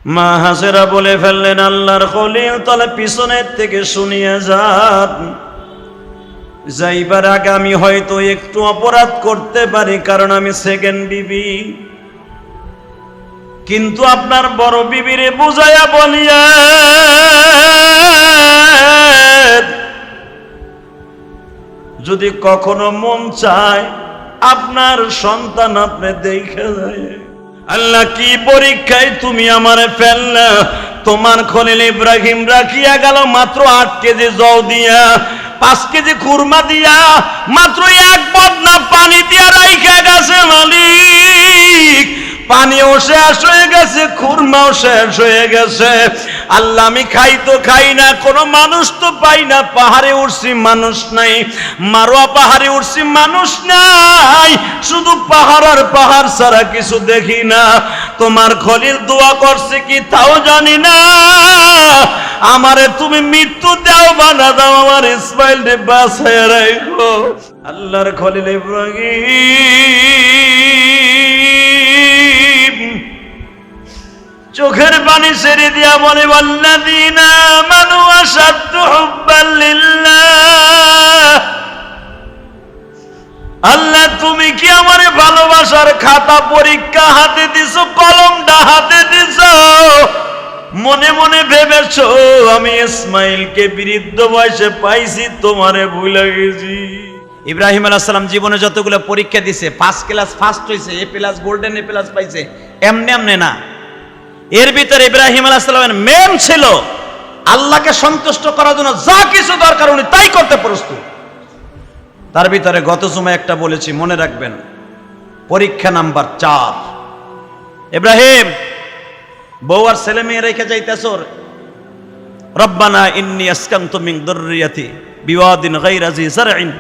মা হাজেরা বলে ফেললেন, আল্লাহর খলিল তাহলে পিছনের থেকে শুনিয়ে যান, যাইবার আগে আমি হয়তো একটু অপরাধ করতে পারি, কারণ আমি সেকেন্ড বিবি, কিন্তু আপনার বড় বিবিরে বুঝাইয়া বলিয়া যদি কখনো মন চায় আপনার সন্তান আপনি দেখে যায়। আল্লাহ কি পরীক্ষায় তুমি আমারে ফেললা? তোমার খলিল ইব্রাহিম রাখিয়া গেল মাত্র 8 কেজি জও দিয়া, 5 কেজি খুরমা দিয়া, মাত্র 1 বদনা পানি দিয়া রাইখা গেছে মালিক। পানিও শেষ হয়ে গেছে, খুরমাও শেষ হয়ে গেছে। আল্লাহ আমি খাই তো খাই না, কোনো মানুষ তো পাই না, পাহাড়ে উঠছি মানুষ নাই, মারোয়া পাহাড়ে উঠছি মানুষ নাই, শুধু পাহাড় আর পাহাড় ছাড়া কিছু দেখি না। তোমার খলিল দোয়া করছে কি তাও জানি না, আমারে তুমি মৃত্যু দাও বা না দাও, আমার ইসমাইল রে বাঁচায় রাখো। আল্লাহর খলিল ইব্রাহিম চোখের পানি ছেড়ে দিয়া বলে, ওয়াল্লাযীনা আমানু আশাদ্দু হুব্বান লিল্লাহ। আল্লাহ তুমি কি আমারে ভালোবাসার খাতা পরীক্ষা হাতে দিছো, কলমটা হাতে দিছো? মনে মনে ভেবেছো আমি ইসমাইলকে বৃদ্ধ বয়সে পাইছি, তোমারে ভুলে গেছি। ইব্রাহিম আলাইহিস সালাম জীবনে যতগুলো পরীক্ষা দিছে, 5 ক্লাস ফার্স্ট হইছে, এ প্লাস গোল্ডেন এ প্লাস পাইছে, এমনি এমনি না। এর ভিতরে ইব্রাহিম আলাইহিস সালামের মেন ছিল আল্লাহকে সন্তুষ্ট করার জন্য যা কিছু দরকার উনি তাই করতে প্রস্তুত। তার ভিতরে গত জুমায় একটা বলেছি, মনে রাখবেন, পরীক্ষা নাম্বার 4। ইব্রাহিম বউ আর ছেলে মেয়ে রেখে যাইতেছ, রব্বানা ইন্নী আসকানতু মিন যুররিয়াতি বিওয়াদিন গায়রা জি যারইন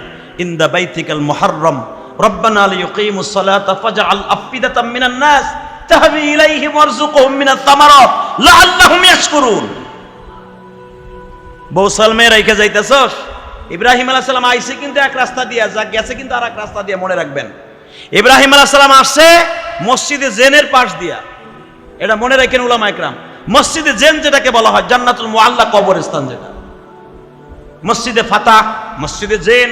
ইনদা বাইতিকাল মুহাররম রব্বানা লিয়ুকিমুস সালাতা ফাজআল আফিদাতাম মিনান নাস তাহবি ইলাইহিম ওয়ারযুকহুম মিনাত তামারাত লাআল্লাহুম ইয়াশকুরুন। বউ ছেলে মেয়ে রেখে যাইতেছ। ইব্রাহিম আলাইহিস সালাম আইছে কিন্তু এক রাস্তা দিয়া, যা গেছে কিন্তু আরেক রাস্তা দিয়া, মনে রাখবেন। ইব্রাহিম আলাইহিস সালাম আসছে মসজিদে জেনের পাশ দিয়া, এটা মনে রাখেন উলামা ইকরাম। মসজিদে জেন যেটাকে বলা হয়, জান্নাতুল মুআল্লা কবরস্থান যেটা, মসজিদে ফাতাহ, মসজিদে জেন,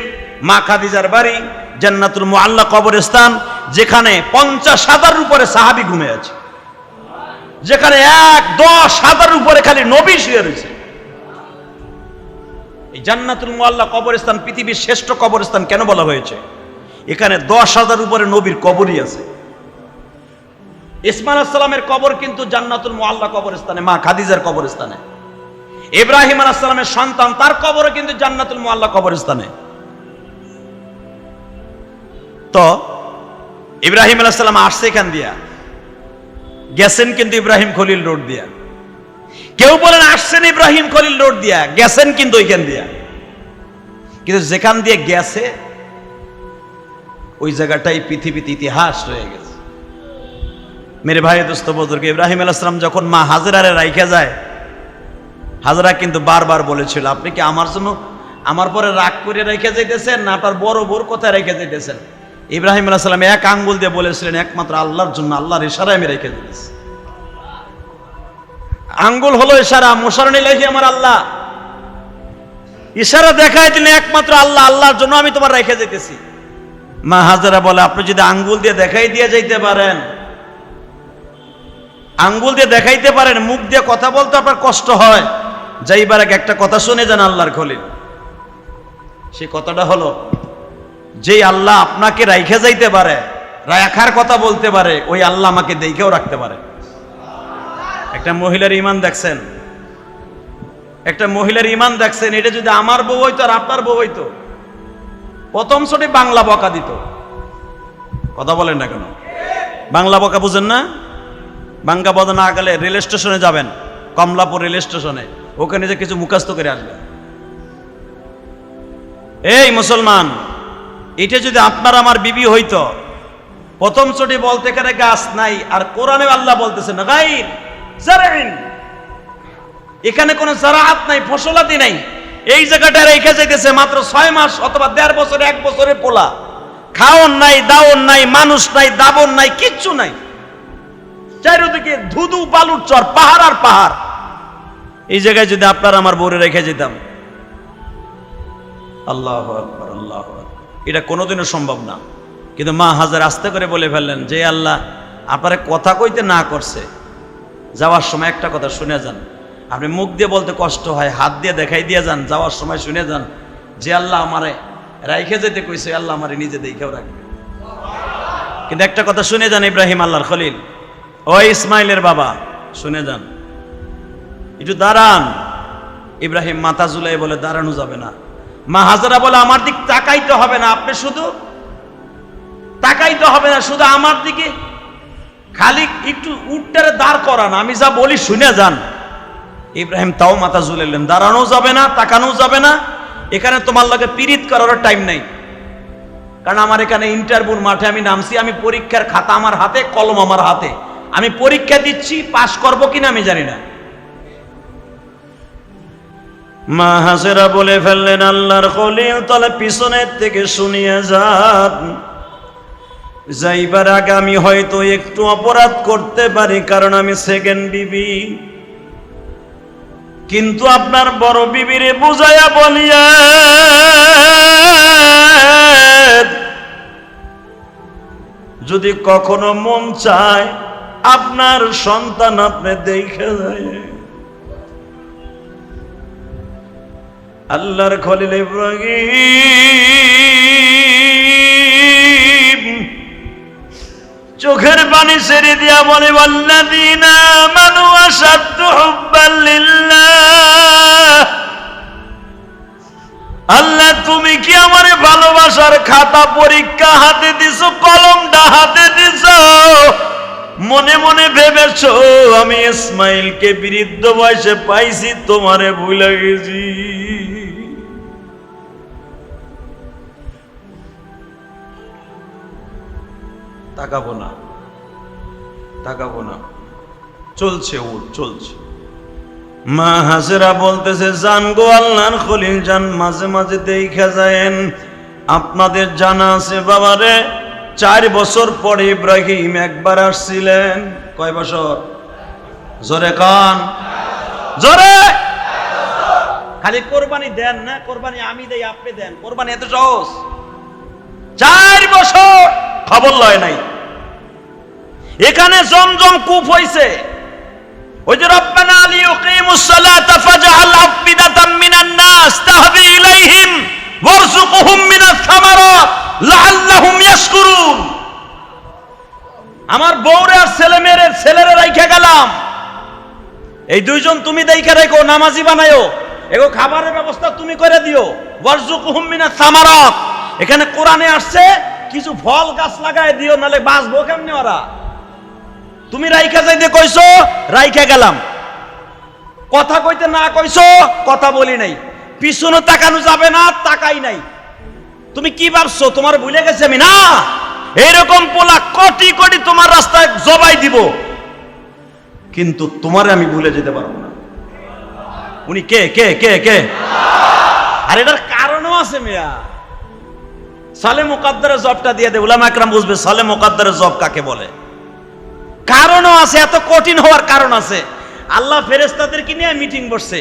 মা খাদিজার বাড়ি, জান্নাতুল মুআল্লা কবরস্থান, যেখানে 50,000 উপরে সাহাবী ঘুমে আছে, যেখানে 10,000 উপরে খালি নবী শুয়ে রয়েছে। এই জান্নাতুল মুআল্লা কবরস্থান পৃথিবীর শ্রেষ্ঠ কবরস্থান কেন বলা হয়েছে? এখানে 10,000 উপরে নবীর কবরই আছে। ইসমাইল আলাইহিস সালামের কবর কিন্তু জান্নাতুল মুআল্লা কবরস্থানে, মা খাদিজার কবরস্থানে। ইব্রাহিম আলাইহিস সালামের সন্তান, তার কবরও কিন্তু জান্নাতুল মুআল্লা কবরস্থানে। তো ইব্রাহিম আলাইহিস সালাম আসছে এখান দিয়া, গেছেন কিন্তু ইব্রাহিম খলিল রোড দিয়া। কেউ বলেন আসছেন ইব্রাহিম খলিল রোড দিয়া, গেছেন কিন্তু ওইখান দিয়া। কিন্তু যেখান দিয়ে গেছে ওই জায়গাটাই পৃথিবীতে ইতিহাস রয়ে গেছে। মেরে ভাই দোস্ত বুজুর্গ, ইব্রাহিম আলাইহিস সালাম যখন মা হাজেরারে রাইখা যায়, হাজেরা কিন্তু বারবার বলেছিল, আপনি কি আমার জন্য আমার পরে রাগ করে রেখে যাইতেছেন, না আপনার বড় বোর কোথায় রেখে যাইতেছেন? ইব্রাহিম আলাইহিস সালাম এক আঙ্গুল দিয়ে বলেছিলেন, একমাত্র আল্লাহর জন্য, আল্লাহর ইশারায় আমি রেখে দিতেছি। আঙ্গুল হলো ইশারা, মুশারুন ইলাইহি আমার আল্লাহ, ইশারা দেখায় দিলেন একমাত্র আল্লাহ, আল্লাহর জন্য আমি তোমার রেখে যেতেছি। মা হাজেরা বলে, আপনি যদি আঙ্গুল দিয়ে দেখাই দিয়ে যাইতে পারেন, আঙ্গুল দিয়ে দেখাইতে পারেন, মুখ দিয়ে কথা বলতে আপনার কষ্ট হয়, যাইবার আগে একটা কথা শুনে যান আল্লাহর খলিল। সেই কথাটা হলো, যেই আল্লাহ আপনাকে রাইখা যাইতে পারে, রাখার কথা বলতে পারে, ওই আল্লাহ আমাকে দেখেও রাখতে পারে। একটা মহিলার ঈমান দেখছেন, একটা মহিলার ঈমান দেখছেন, এটা যদি আমার বউ হইতো আর আপনার বউ হইতো, প্রথম ছোটে বাংলা বকা দিত। কথা বলেন না কেন? বাংলা বকা বুঝেন না? বাংলা বকা না গেলে রেল স্টেশনে যাবেন, কমলাপুর রেল স্টেশনে, ওখানে যে কিছু মুখস্থ করে আসবেন। এই মুসলমান, এটা যদি আপনার আমার বিবি হইতো, প্রথম ছোটে বলতে এখানে গাছ নাই, আর কোরআনে আল্লাহ বলতেছেন গায়র যারইন, এখানে কোনো জারাআত নাই, ফসলাতি নাই, এই জায়গাটা রেখে যাইতেছে মাত্র 6 মাস অথবা 1.5 বছর, 1 বছরের পোলা, খাওন নাই, দাওন নাই, মানুষ নাই, দাবন নাই, কিচ্ছু নাই। চারিদিকে ধুধু বালুর চর, পাহাড় আর পাহাড়। এই জায়গায় যদি আপনার আমার বউরে রেখে যেতাম, আল্লাহু আকবার, আল্লাহু আকবার, এটা কোনোদিনও সম্ভব না। কিন্তু মা হাজার আস্তে করে বলে ফেললেন, যে আল্লাহ আপনারে কথা কইতে না করছে, যাওয়ার সময় একটা কথা শুনে যান। আপনি মুখ দিয়ে বলতে কষ্ট হয়, হাত দিয়ে দেখাই দিয়ে যান, যাওয়ার সময় শুনে যান, যে আল্লাহ আমারে রাইখে যেতে কইছে, আল্লাহ আমারে নিজে দেখেও রাখবে। কিন্তু একটা কথা শুনে যান, ইব্রাহিম আল্লাহর খলিল, ও ইসমাইলের বাবা, শুনে যান, একটু দাঁড়ান। ইব্রাহিম মাথা ঝুলাই বলে, দাঁড়ানো যাবে না। মা হাজারা বলে, আমার দিক তাকাইতে হবে না, আপনি শুধু তাকাইতে হবে না, শুধু আমার দিকে খালি একটু উঠটারে দাঁড় করান, আমি যা বলি শুনে যান। ইব্রাহিম তাও মাথা ঝুলাইলেন, দাঁড়ানো যাবে না, তাকানো যাবে না, এখানে তোমার লগে পীড়িত করার টাইম নাই। কারণ আমার এখানে ইন্টারভিউর মাঠে আমি নামছি, আমি পরীক্ষার খাতা আমার হাতে, কলম আমার হাতে, আমি পরীক্ষা দিচ্ছি, পাশ করবো কিনা আমি জানি না। মা হাসেরা বলে ফেললেন, আল্লাহর খলিল তাহলে পিছনের থেকে শুনিয়ে যান, যাইবার আগে আমি হয়তো একটু অপরাধ করতে পারি, কারণ আমি সেকেন্ড বিবি, কিন্তু আপনার বড় বিবিরে বুঝাইয়া বলিয়া যদি কখনো মন চায় আপনার সন্তান আপনি দেখে যায়। আল্লাহর খলিল ইব্রাহিম চোখের পানি ছেড়ে দিয়া বলে, ওয়াল্লাযীনা আমানু আশাদ্দু হুব্বান লিল্লাহ, আল্লাহ তুমি কি আমার ভালোবাসার খাতা পরীক্ষা হাতে দিছো, কলমটা হাতে দিছো, মনে মনে ভেবেছো আমি ইসমাইলকে বৃদ্ধ বয়সে পাইছি, তোমারে ভুলে গেছি। তাকাবো না, তাকাবো না, চলছে ওর চলছে। মা হাজেরা বলতেছে, জান গো আল্লাহর খলিল জান, মাঝে মাঝে দেখা যায়েন। আপনাদের জানা আছে বাবারে, 4 বছর পরে ইব্রাহিম একবার আসছিলেন। কয় বছর? জোরে কান, জোরে। খালি কোরবানি দেন না, কোরবানি আমি দেই আপনি দেন, কোরবানি এত সহজ? 4 বছর খবর লয় নাই। এখানে জমজম কূপ হইছে, ওই যে রব্বানা লিইয়ুকিমুস সালাতা ফাজআল আফিদাতাম মিনান নাস তাহবি ইলাইহিম ওয়ারযুকহুম মিনাস সামারাত লাআল্লাহুম ইয়াশকুরুন। আমার বউরে আর ছেলেরে রাইখা গেলাম, এই দুইজন তুমি দেইখা রাখো, নামাজি বানায়ো, এগো খাবারের ব্যবস্থা তুমি করে দিও। ওয়ারযুকহুম মিনাস সামারাত, এখানে কোরআনে আসছে কিছু ফল গাছ লাগায় দিও, নালে বাঁচবো কেমনে ওরা? তুমি রাইখা যাইতে কইছো, রাইখা গেলাম। কথা কইতে না কইছো, কথা বলি নাই। পিছনে তাকানো যাবে না, তাকাই নাই। তুমি কি ভাবছো তোমার ভুলে গেছে আমি? না, এইরকম পোলা কোটি কোটি তোমার রাস্তায় জবাই দিব, কিন্তু তোমারে আমি ভুলে যেতে পারবো না। উনি কে কে কে কে? আর এটার কারণও আছে মিয়া। সালে মুকাদ্দারের জবটা দিয়ে দে, উলামা একরাম বুঝবে সালে মুকাদ্দারের জব কাকে বলে। কারণও আছে, এত কঠিন হওয়ার কারণ আছে। আল্লাহ ফেরেশতাদেরকে নিয়ে মিটিং বসছে,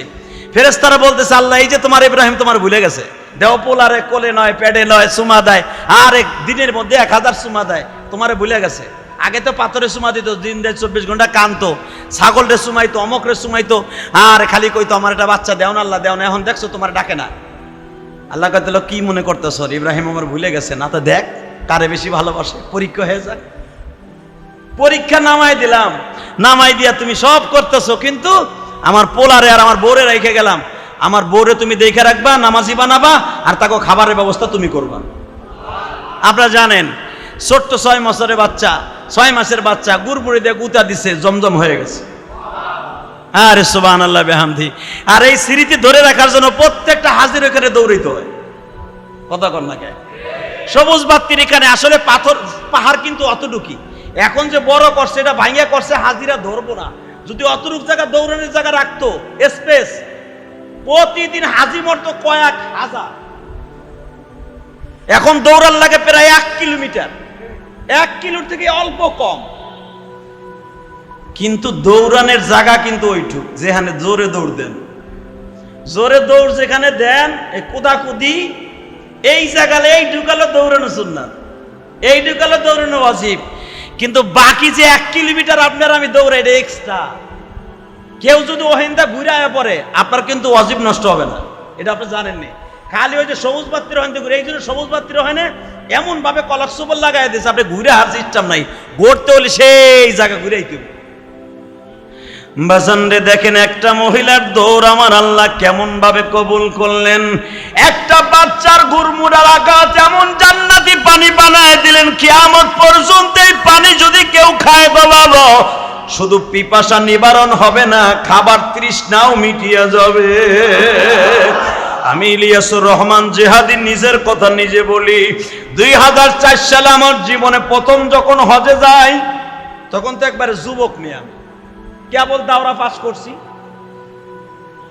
ফেরেশতারা বলতেছে, আল্লাহ এই যে তোমার ইব্রাহিম তোমার ভুলে গেছে, দেও পোলারে কোলে নয়, পেটে নয়, চুমা দেয়, আর এক দিনের মধ্যে 1000 চুমা দেয়, তোমারে ভুলে গেছে। আগে তো পাথরে চুমা দিত, দিন দেয় 24 ঘন্টা কানতো, ছাগলরে চুমাইতো, অমকরে চুমাইতো, আর খালি কইতো আমার একটা বাচ্চা দেও না আল্লাহ দেও না, এখন দেখছো তোমার ডাকে না। আল্লাহ কইতে কি মনে করতেছ, ইব্রাহিম আমার ভুলে গেছে না? তো দেখ কারে বেশি ভালোবাসে, পরীক্ষা হয়ে যায়। পরীক্ষা নামাই দিলাম, নামাই দিয়া তুমি সব করতেছো, কিন্তু আমার পোলারে আর আমার বউরে রেখে গেলাম। আমার বউরে তুমি দেখে রাখবা, নামাজি বানাবা, আর তাকে খাবারের ব্যবস্থা তুমি করবা। আপনারা জানেন ছোট্ট 6 মাসের বাচ্চা, 6 মাসের বাচ্চা গুড়মুড়ি দিয়ে গুতা দিছে, জমজম হয়ে গেছে। আরে সুবহানাল্লাহ বিহামদি। আর এই স্মৃতি ধরে রাখার জন্য প্রত্যেকটা হাজির এখানে দৌড়াইতে হয়। কথা কর না কে? সবুজ বাতির এখানে আসলে পাথর পাহাড় কিন্তু অতটুকি, এখন যে বড় করছে এটা ভাঙিয়া করছে, হাজিরা ধরবো না। যদি অতটুক জায়গা দৌড়ানোর জায়গা রাখতো স্পেস, প্রতিদিন হাজি মরতো কয়েক হাজার। এখন দৌড়ার লাগে প্রায় 1 কিলোমিটার, 1 কিলোর থেকে অল্প কম। কিন্তু দৌড়ানোর জায়গা কিন্তু ওইটুক যেখানে জোরে দৌড় দেন, জোরে দৌড় যেখানে দেন এই কুদাকুদি এই জায়গায় এই ঢুকালো দৌড়ানো সুন্নাত, এই ঢুকালো দৌড়ানো ওয়াজিব। কিন্তু বাকি যে 1 কিলোমিটার আপনার আমি দৌড়াই এটা এক্সট্রা। কেউ যদি ওহিন্দা ঘুরে আয়া পড়ে আপনার কিন্তু ওয়াজিব নষ্ট হবে না, এটা আপনি জানেননি। খালি ওই যে সবুজ বাতির ওখান থেকে ঘুরে, এই জন্য সবুজ বাতির ওখানে এমন ভাবে কলার সুবল লাগাই দিয়েছে আপনি ঘুরে হার সিস্টেম নাই, ঘুরতে হলে সেই জায়গা ঘুরে আইতে হবে। বাজানরে দেখেন একটা মহিলার দৌড় আমার আল্লাহ কেমন ভাবে কবুল করলেন। একটা বাচ্চার গুরমুড়ার আঘাত এমন জান্নাতি পানি বানায় দিলেন, কিয়ামত পর্যন্ত এই পানি যদি কেউ খায় বাবা শুধু পিপাসা নিবারণ হবে না, খাবার তৃষ্ণাও মিটিয়ে যাবে। আমি ইলিয়াসুর রহমান জিহাদি নিজের কথা নিজে বলি, 2004 সালে আমার জীবনে প্রথম যখন হজে যাই তখন তো একবারে যুবক মেয়ে, আমি কেবল দাওরা পাস করছি।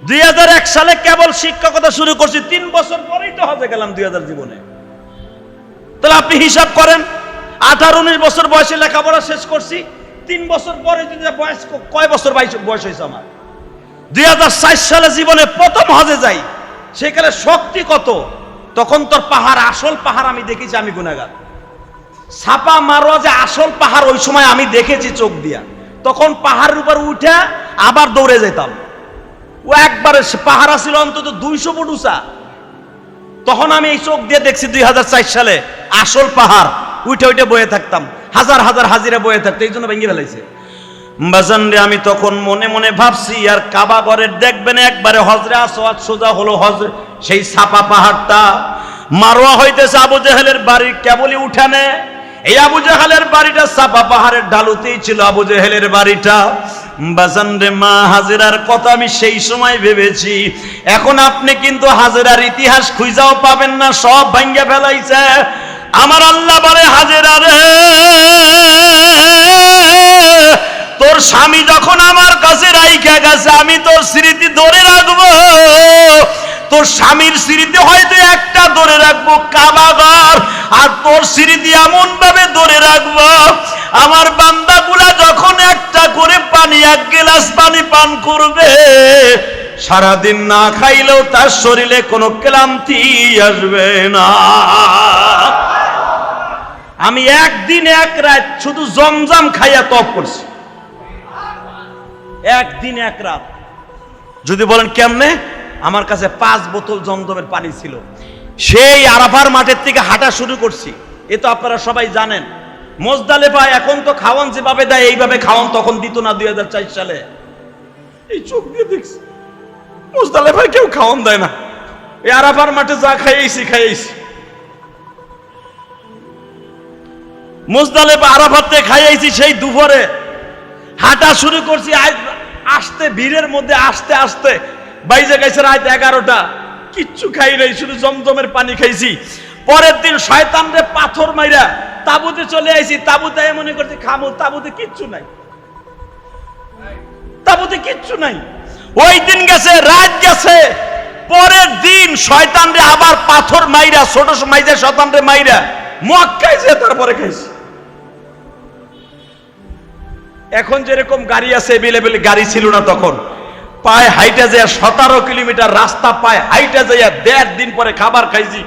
2001 সালে কেবল শিক্ষকতা শুরু করছি, 3 বছর পরেই তো হজে গেলাম 2000 জীবনে। তাহলে আপনি হিসাব করেন 18-19 বছর বয়সে লেখাপড়া শেষ করছি, 3 বছর পরে যদি বয়স কয় বছর বয়স হয়েছে আমার। 2004 সালে জীবনে প্রথম হজে যাই, সেখানে শক্তি কত, তখন তোর পাহাড় আসল পাহাড় আমি দেখেছি, আমি গুনাহগার। ছাপা মারোয়া যে আসল পাহাড় ওই সময় আমি দেখেছি চোখ দিয়া, তখন পাহাড়ের উপর উঠে আবার দৌড়ে যেতাম। ও একবারে পাহাড় ছিল অন্তত 200 ফুট উঁচা, তখন আমি এই চোখ দিয়ে দেখছি 2004 সালে আসল পাহাড়, উঠে উঠে বয়ে থাকতাম, হাজার হাজার হাজিরা বয়ে থাকতো, এই জন্য ভেঙে ফেলাইছে। বাজান রে আমি তখন মনে মনে ভাবছি আর কাবা ঘরের দেখবেন একবারে হজরে আসওয়াদ সোজা হলো হজ সেই ছাপা পাহাড়টা, মারোয়া হইতেছে আবু জেহেলের বাড়ির কেবলই উঠানে, এই আবু জেহেলের বাড়িটা ছাপা পাহাড়ের ঢালুতেই ছিল আবু জেহেলের বাড়িটা। বাজান রে মা হাজেরার কথা আমি সেই সময় ভেবেছি, এখন আপনি কিন্তু হাজেরার ইতিহাস খুঁজাও পাবেন না, সব ভাঙ্গা ফেলাইছে। আমার আল্লাহ বলে হাজেরা রে, তোর স্বামী যখন আমার কাছে রাইখা গেছে আমি তোর স্মৃতি ধরে রাখবো, তোর স্বামীর স্মৃতি হয়তো একটা ধরে রাখবো কাবাঘর, আর তোর স্মৃতি এমন ভাবে ধরে রাখবো আমার বান্দাগুলা যখন একটা করে পানি 1 গ্লাস পানি পান করবে সারাদিন না খাইলেও তার শরীরে কোনো ক্লান্তি আসবে না। আমি 1 দিন 1 রাত শুধু জমজম খাইয়া তপ করছি, 1 দিন 1 রাত। যদি বলেন কেমনে, আমার কাছে 5 বোতল জমজমের পানি ছিল, সেই আরাফার মাঠের থেকে হাঁটা শুরু করছি, এ তো আপনারা সবাই জানেন। মুজদালিফা এখন তো খাওয়ান যেভাবে দেয় এইভাবে খাওয়ান তখন দিত না 2004 সালে, এই চোখ দিয়ে দেখছি মুজদালিফায় কেউ খাওয়ান দেয় না, এই আরাফার মাঠে যা খাইয়েছি মুজদালিফা আরাফাতে খাইয়েছি। সেই দুপুরে হাঁটা শুরু করছি, আসতে ভিড়ের মধ্যে আসতে আসতে বাইজে গেছে রাত 11টা, কিচ্ছু খাই নাই, শুধু জমজমের পানি খাইছি। পরের দিন শয়তানরে পাথর মাইরা তাবুতে চলে আইছি, তাবুতে মনে করছি খামো, তাবুতে কিচ্ছু নাই, তাবুতে কিচ্ছু নাই। ওই দিন গেছে, রাত গেছে, পরের দিন শয়তানরে আবার পাথর মাইরা, ছোট মাইজা শয়তানরে মাইরা মক্কায় যে তারপরে খাইছি। এখন যেরকম গাড়ি আছে এভেলেবেল গাড়ি ছিল না তখন, পায়ে হাইটা যায় 17 কিলোমিটার রাস্তা পায়ে হাইটা যায় 1.5 দিন পরে খাবার খাইছি।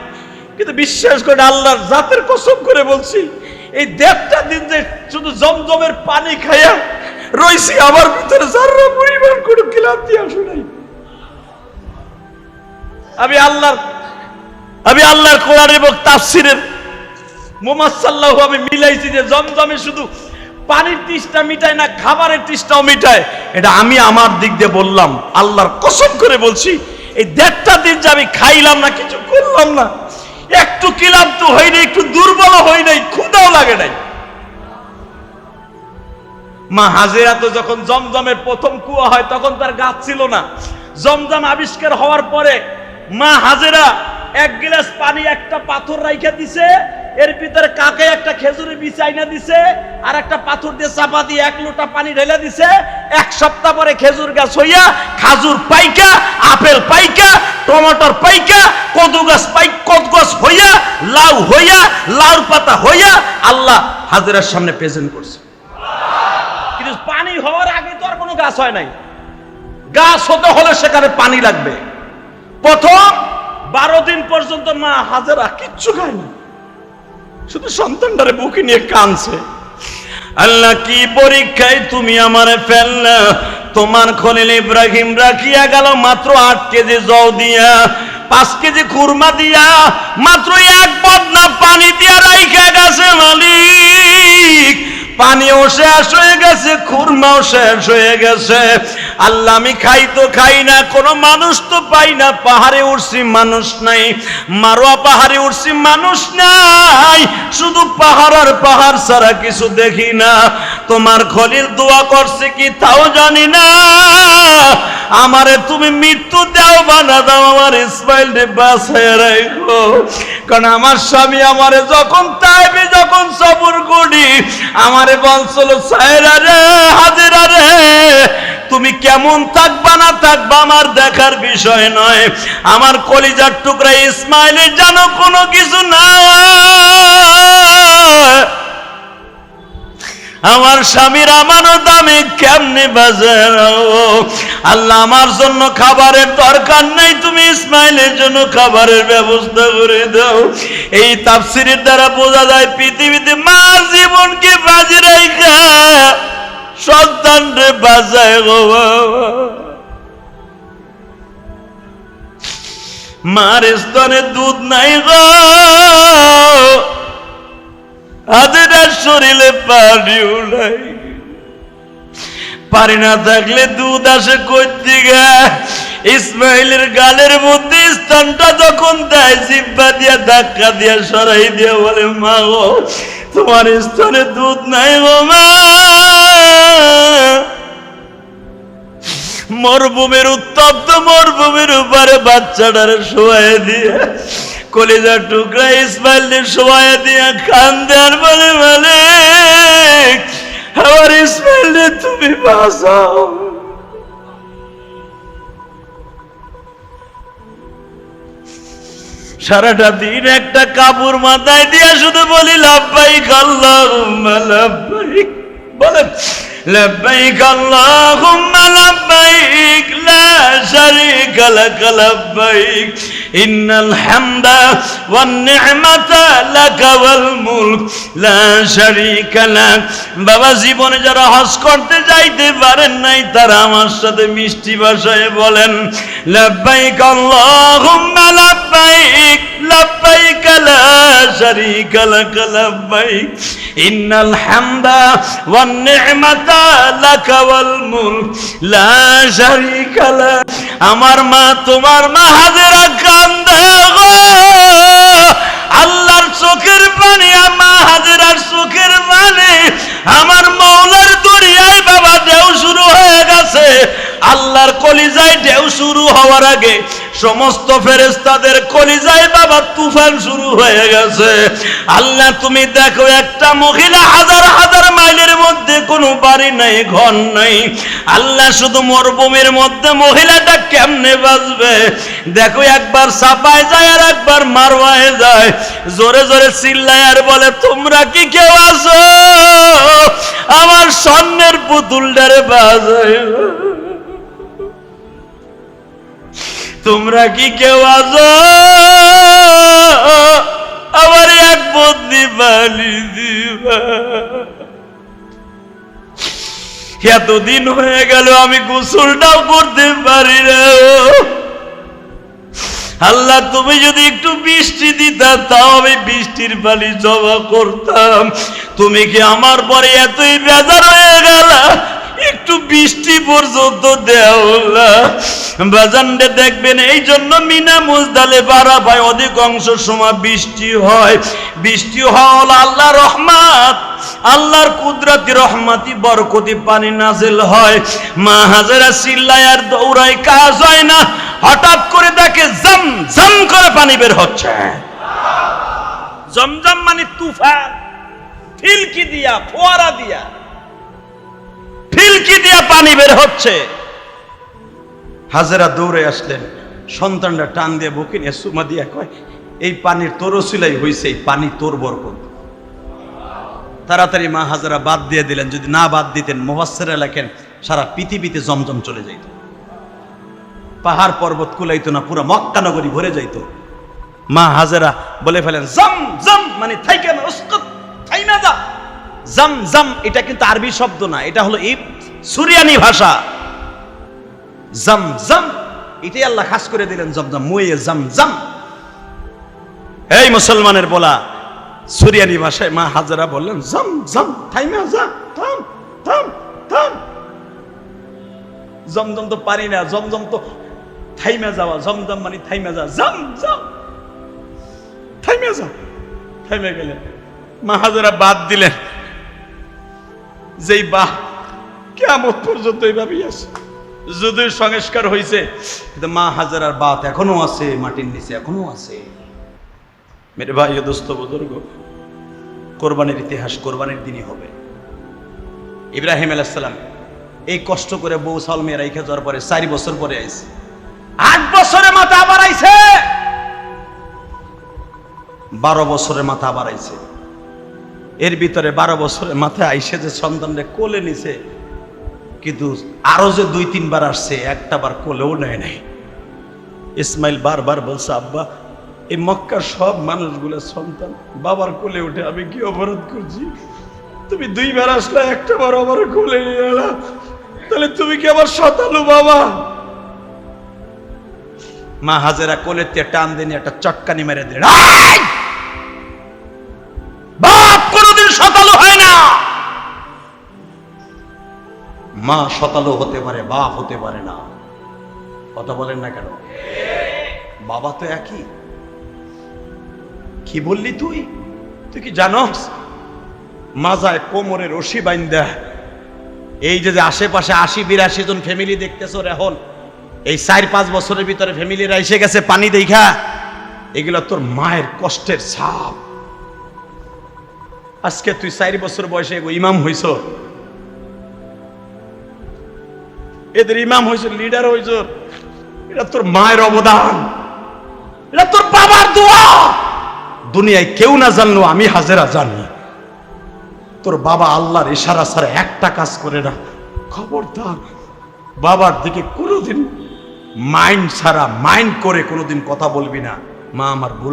কিন্তু বিশ্বাস করে আল্লাহর জাতের কসম করে বলছি, এই 1.5টা দিন যে শুধু জমজমের পানি খাইয়া রইছি, আমার ভিতরে যারা পরিমাণ কোনো ক্লান্তি আসে নাই। আমি আল্লাহর কোরআন এবং তাফসীরের মুমাসসাল্লাহু আমি মিলাইছি যে জমজমে শুধু পানির তৃষ্ণা মিটায় না, খাবারের তৃষ্ণাও মিটায়। এটা আমি আমার দিক দিয়ে বললাম, আল্লাহর কসম করে বলছি, এই 1.5টা দিন যে আমি খাইলাম না, কিছু করলাম না, একটু ক্লান্ত হই নাই, একটু দুর্বল হই নাই, ক্ষুধাও লাগে নাই। মা হাজেরা তো যখন জমজমের প্রথম কুয়া হয় তখন তার গাছ ছিল না, জমজম আবিষ্কার হওয়ার পরে মা হাজেরা 1 গ্লাস পানি একটা পাথর রাইখা দিছে, এর ভিতরে কাকে একটা খেজুরের বীজ আইনা দিছে, আর একটা পাথর দিয়ে চাপা দিয়ে 1 লোটা পানি ঢেলে দিছে। 1 সপ্তাহ পরে খেজুর গাছ হইয়া, খাজুর পাইকা, আপেল পাইকা, টমেটোর পাইকা, কদু গাছ হইয়া, লাউ হইয়া, লাউর পাতা হইয়া আল্লাহ হাজেরার সামনে প্রেজেন্ট করছে। কিন্তু পানি হওয়ার গাছ হয় নাই। গাছ হতে হলে সেখানে পানি লাগবে। প্রথম 12 দিন পর্যন্ত মা হাজেরা কিচ্ছু খায়নি, শুধু সন্তানটারে বুকে নিয়ে কাঁদছে। আল্লাহ কি পরীক্ষায় তুমি আমারে ফেললা? তোমার খলিল ইব্রাহিম রাখিয়া গেল মাত্র 8 কেজি জও দিয়া, 5 কেজি খুরমা দিয়া, মাত্র 1 বদনা পানি দিয়া রাইখা গেছে মালিক। পানিও শেষ হয়ে গেছে, খুরমাও শেষ হয়ে গেছে। আল্লাহ আমি খাই তো খাই না, কোনো মানুষ তো পাই না। পাহাড়ে উঠছি মানুষ নাই, মারোয়া পাহাড়ে উঠছি মানুষ নাই, শুধু পাহাড় আর পাহাড় ছাড়া কিছু দেখি না। তোমার খলিল দোয়া করছে কি তাও জানি না, আমারে তুমি মৃত্যু দাও বানা দাও, আমার ইসমাইল রে বাঁচায় রাখো। কারণ আমার স্বামী আমারে যখন তাইবে যখন সবর করি আমারে বলছিল সায়রা রে হাজেরা রে তুমি কেমন থাকবা না থাকবা আমার দেখার বিষয় নয়, আমার কলিজার টুকরা ইসমাইলের যেন কোনো কিছু না, আমার স্বামীর আমানত আমি কেমনে বাজাও। আল্লাহ আমার জন্য খাবারের দরকার নাই, তুমি ইসমাইলের জন্য খাবারের ব্যবস্থা করে দাও। এই তাফসীরের দ্বারা বোঝা যায় পৃথিবীতে মা জীবনকে বাজি রাখা সন্তান রে বাজায় গো বাবা। মার স্তনে দুধ নাই গো, হাজেরার শরীরে পানিও নাই, পানি না থাকলে দুধ আসে কই থেকে? ইসমাইলের গালের মধ্যে স্থানটা যখন দেয় জিহ্বা দিয়া ধাক্কা দিয়া সরাই দিয়া বলে মা গো তোমার স্তনে দুধ নাই গো মা। মরুভূমির উত্তপ্ত মরুভূমির উপরে বাচ্চাটারে শোয়াই দিয়ে কলিজার টুকরা ইসমাইলের শোয়াই দিয়া কান্দে আর বলে মালিক আমার ইসমাইলে তুমি বাঁচাও। সারাটা দিন একটা কাপড় মাথায় দিয়া শুধু বলি লাব্বাইক আল্লাহুম্মা লাব্বাইক, বলেন লাব্বাইক আল্লাহুম্মা লাব্বাইক লা শারীকা লাক লাব্বাইক ইন্নাল হামদা ওয়ান নি'মাতা লাকা ওয়াল মুলক লা শারীকা লাক। বাবা জীবনে যারা হজ করতে যাইতে পারেন নাই তারা আমার সাথে মিষ্টি ভাষায় বলেন লাব্বাইক আল্লাহুম্মা লাব্বাইক লাব্বাইক লা শারীকা লাক লাব্বাইক ইন্নাল হামদা ওয়ান নি'মাতা লাকা ওয়াল মুলক লা শারীকা লাক। আমার মা তোমার মা হাজেরা কান্দে গো, আল্লাহর চোখের পানি মা হাজেরার চোখের পানি আমার মওলার দরিয়ায় বাবা ঢেউ শুরু হয়ে গেছে। আল্লাহর কলিজায় ঢেউ শুরু হওয়ার আগে সমস্ত ফেরেশতাদের কলিজায় বাবা তুফান শুরু হয়ে গেছে। আল্লাহ তুমি দেখো একটা মহিলা হাজার হাজার মাইলের মধ্যে কোনো বাড়ি নাই ঘর নাই, আল্লাহ শুধু মরুভূমির মধ্যে মহিলাটা কেমনে বাঁচবে দেখো, একবার সাপায় যায় আর একবার মারওয়ায় যায়, জোরে জোরে চিল্লায় আর বলে তোমরা কি কেউ আছো আমার স্বর্ণের পুতুলটারে বাজায়, তোমরা কি কেউ আছো আমার এক বন্দি বালি দিবা। এতদিন হয়ে গেল আমি গোসলটাও করতে পারি না, আল্লাহ তুমি যদি একটু বৃষ্টি দিতা তাও আমি বৃষ্টির পানি জমা করতাম, তুমি কি আমার পরে এতই বেজার হয়ে গেল একটু বৃষ্টি পর্যন্ত দেও না। বাজানরে দেখবেন এই জন্য মিনা মুজদালিফা আরাফায় অধিকাংশ সময় বৃষ্টি হয়। বৃষ্টি হল আল্লাহর রহমত, আল্লাহর কুদরতি রহমতি বরকতি পানি নাজিল হয়। মা হাজেরা চিল্লায় আর দৌড়ায়, কাজ হয় না, হঠাৎ করে দেখে জম জম করে পানি বের হচ্ছে। জমজম মানে তুফান, ফিলকি দিয়া ফোয়ারা দিয়া ফিলকি দিয়া পানি বের হচ্ছে। হাজেরা দৌড়ে আসলেন, সন্তানটা টান দিয়ে বুকে নিয়ে সুমা দিয়া কয় এই পানির তোর ওসিলাই হইছে, এই পানি তোর বরকত। তাড়াতাড়ি মা হাজেরা বাদ দিয়ে দিলেন, যদি না বাদ দিতেন মুফাসসিররা লেখেন সারা পৃথিবীতে জমজম চলে যাইত, পাহাড় পর্বত কুলাইতো না, পুরো মক্কা নগরী ভরে যাইত। মা হাজেরা বলে ফেলেন জম জম, মানে থাইকে না, উস্কুত, থাইমা যা। জম জম এটা কিন্তু আরবি শব্দ না, এটা হলো সুরিয়ানি ভাষা। জম জম এটাই আল্লাহ খাস করে দিলেন জমজম, মুয়ে জম জম। এই মুসলমানের বলা সুরিয়ানি ভাষায় মা হাজেরা বললেন জম জম, থাইমা যা, থাম থাম থাম। জমজম তো পারি না, জমজম তো থাইমা যাওয়া, জমজম মানে থাইমা যা, জম জম, থাইমা যা। থাইমা গেলেন, মা হাজেরা বাদ দিলেন, যেই বাদ কিয়ামত পর্যন্ত এইভাবেই আছে। যদিও সংস্কার হয়েছে, কিন্তু মা হাজেরার বাত এখনো আছে, মাটির নিচে এখনো আছে। মেরে ভাই ও দোস্ত বুজুর্গ, কোরবানির ইতিহাস কোরবানির দিনই হবে। ইব্রাহিম আলাইহিস সালাম এই কষ্ট করে বউ সালমে রাইখা যাওয়ার পরে 4 বছর পরে আইছে, 8 বছরে মাথা আবার আইছে, 12 বছরের মাথা আবার আইছে। এর ভিতরে 12 বছরের মাথায় আইসে যে সন্তানরে কোলে নিছে, কিন্তু আরো যে 2-3 বার আসছে, একটা বার কোলেও নেয় নাই। ইসমাইল বারবার বলছে, আব্বা এই মক্কার সব মানুষগুলো সন্তান বাবার কোলে উঠে, আমি কি অপরাধ করছি? তুমি 2 বার আসলে, একটা বার আবার কোলে নিয়ে এলা, তাহলে তুমি কি আবার শতালু বাবা? মা হাজেরা কোলে দিয়ে টান দিয়ে একটা চটকানি মেরে দিলেন, বাপ কোনদিন শতালু হয় না। মা শতালু হতে পারে, বাপ হতে পারে না। কথা বলেন না কেন? বাবা তো একই। কি বললি তুই? তুই কি জানোস মাজায় কোমরে রশি বাইন্দা এই যে আশেপাশে 80-82 জন ফ্যামিলি দেখতেছ এখন, এই 4-5 বছরের ভিতরে ফ্যামিলিরা এসে গেছে পানি দেখা, এগুলো তোর মায়ের কষ্টের ছাপ। আজকে তুই 4 বছর বয়সে ইমাম হইছ, এদের ইমাম হইছ, লিডার হইছ, এটা তোর মায়ের অবদান, এটা তোর বাবার দোয়া। দুনিয়ায় কেউ না জানলো, আমি হাজেরা জানি। তোর বাবা আল্লাহর ইশারা ছাড়া একটা কাজ করে না। খবরদার বাবার দিকে কোনোদিন মাইন্ড ছাড়া, মাইন্ড করে কোনোদিন কথা বলবি না। মা আমার ভুল